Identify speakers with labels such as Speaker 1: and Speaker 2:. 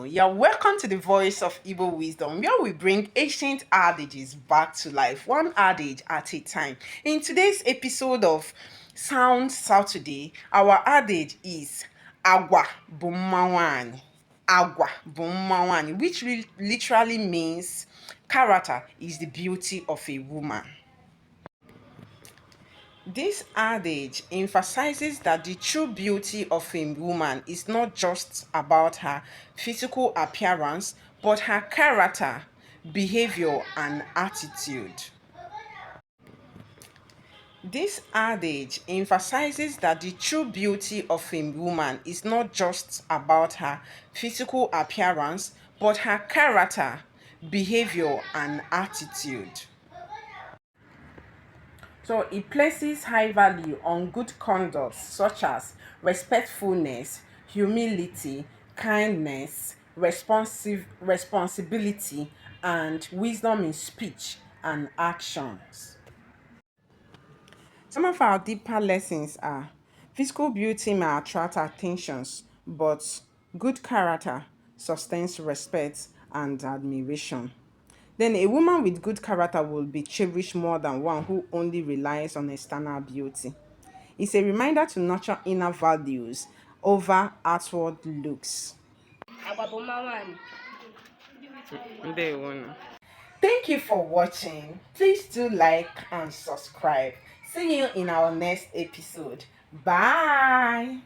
Speaker 1: You're welcome to the Voice of Igbo Wisdom, where we bring ancient adages back to life, one adage at a time. In today's episode of Sound Saturday, our adage is Agwa Bumawani. Agwa Bumawani, which literally means character is the beauty of a woman. This adage emphasizes that the true beauty of a woman is not just about her physical appearance, but her character, behavior, and attitude. This adage emphasizes that the true beauty of a woman is not just about her physical appearance, but her character, behavior, and attitude. So it places high value on good conduct such as respectfulness, humility, kindness, responsibility, and wisdom in speech and actions. Some of our deeper lessons are physical beauty may attract attentions, but good character sustains respect and admiration. Then a woman with good character will be cherished more than one who only relies on external beauty. It's a reminder to nurture inner values over outward looks. Thank you for watching. Please do like and subscribe. See you in our next episode. Bye.